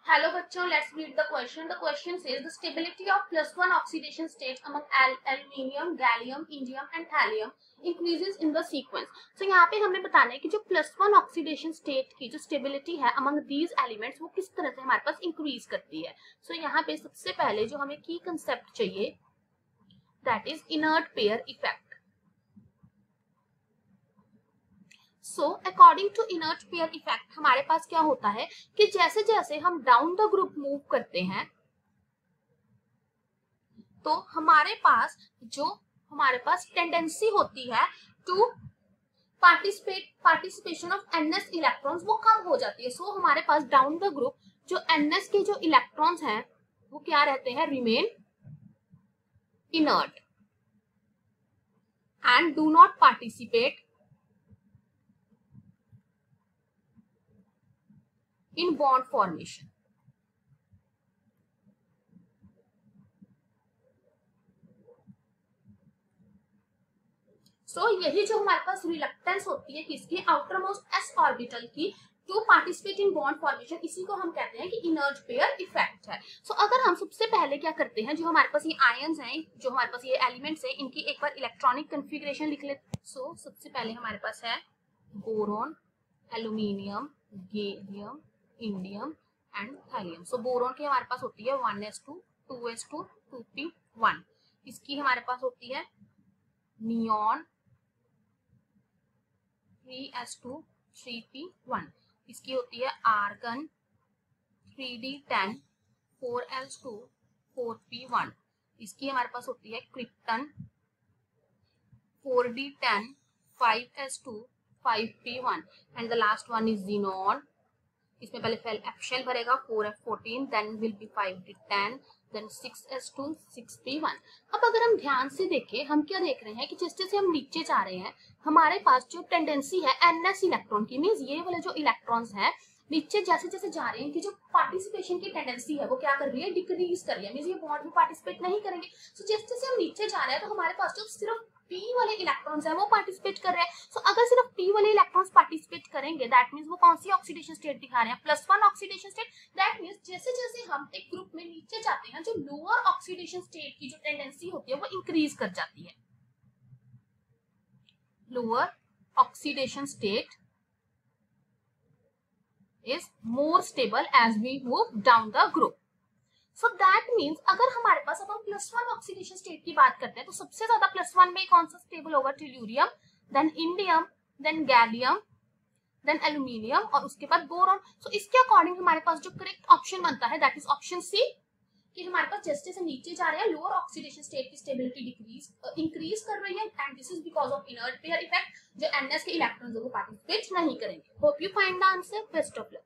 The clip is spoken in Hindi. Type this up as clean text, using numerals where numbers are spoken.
Hello बच्चों, let's read the question. The question says the stability of +1 oxidation state among aluminium, gallium, indium and thallium increases in the sequence. So यहाँ पे हमें बताना है कि जो +1 oxidation state की जो stability है among these elements वो किस तरह से हमारे पास increase करती है. So यहाँ पे सबसे पहले जो हमें key concept चाहिए that is inert pair effect. So according to inert pair effect हमारे पास क्या होता है कि जैसे जैसे हम डाउन द ग्रुप मूव करते हैं तो हमारे पास टेंडेंसी होती है to participation of ns electrons वो कम हो जाती है. सो हमारे पास डाउन द ग्रुप जो ns के जो इलेक्ट्रॉन्स हैं वो क्या रहते हैं, remain inert and do not participate in bond formation. So यही जो हमारे पास रिलक्टेंस होती है किसकी, आउटर मोस्ट s ऑर्बिटल की to participate in bond formation, इसी को हम कहते हैं कि इनर्ट पेयर इफेक्ट है. सो अगर हम सबसे पहले क्या करते हैं, जो हमारे पास ये आयंस हैं, जो हमारे पास ये एलिमेंट्स हैं, इनकी एक बार इलेक्ट्रॉनिक कन्फिगरेशन लिख लेते. सो सबसे पहले हमारे पास है boron, aluminium, gallium, indium and thallium. So boron की हमारे पास होती है 1s2, 2s2, 2p1. इसकी हमारे पास होती है नियॉन 3s2, 3p1. इसकी होती है आर्गन 3d10, 4s2, 4p1. इसकी हमारे पास होती है krypton 4d10, 5s2, 5p1 and the last one is xenon. इसमें पहले शेल भरेगा 4f14, then will be 5d10, then 6s2, 6p1. अब अगर हम ध्यान से देखें, हम क्या देख रहे हैं कि जैसे जैसे हम नीचे जा रहे हैं हमारे पास जो टेंडेंसी है ns इलेक्ट्रॉन की, मींस ये वाले जो इलेक्ट्रॉन्स हैं नीचे जैसे जैसे जा रहे हैं कि जो पार्टिसिपेशन की टेंडेंसी है वो क्या कर रही है, डिक्रीज कर रही है. मींस ये बॉन्ड में पार्टिसिपेट नहीं करेंगे. सो जैसे जैसे हम नीचे जा रहे हैं तो हमारे पास जो सिर्फ p वाले इलेक्ट्रॉन्स हैं वो पार्टिसिपेट कर रहे हैं. सो अगर सिर्फ p वाले इलेक्ट्रॉन्स पार्टिसिपेट करेंगे दैट मींस वो कौन सी ऑक्सीडेशन स्टेट दिखा रहे हैं, +1 ऑक्सीडेशन स्टेट. दैट मींस जैसे जैसे हम एक ग्रुप में नीचे जाते हैं जो लोअर ऑक्सीडेशन स्टेट की जो टेंडेंसी होती है वो इंक्रीज कर जाती है. Lower oxidation state is more stable as we move down the group. So that means अगर हमारे पास अब हम +1 ऑक्सीडेशन स्टेट की बात करते हैं तो सबसे ज्यादा +1 में कौन सा स्टेबल होगा, tellurium, then indium, then gallium, then aluminium और उसके बाद बोरॉन. सो इसके अकॉर्डिंग हमारे पास जो करेक्ट ऑप्शन बनता है दैट इज ऑप्शन सी, कि हमारे पास जैसे जैसे नीचे जा रहे हैं लोअर ऑक्सीडेशन स्टेट की स्टेबिलिटी इंक्रीज कर रही है and this is because of inert pair effect. जो ns के इलेक्ट्रॉन्स वो पार्टिसिपेट नहीं करेंगे. Hope you find the answer. Best of luck.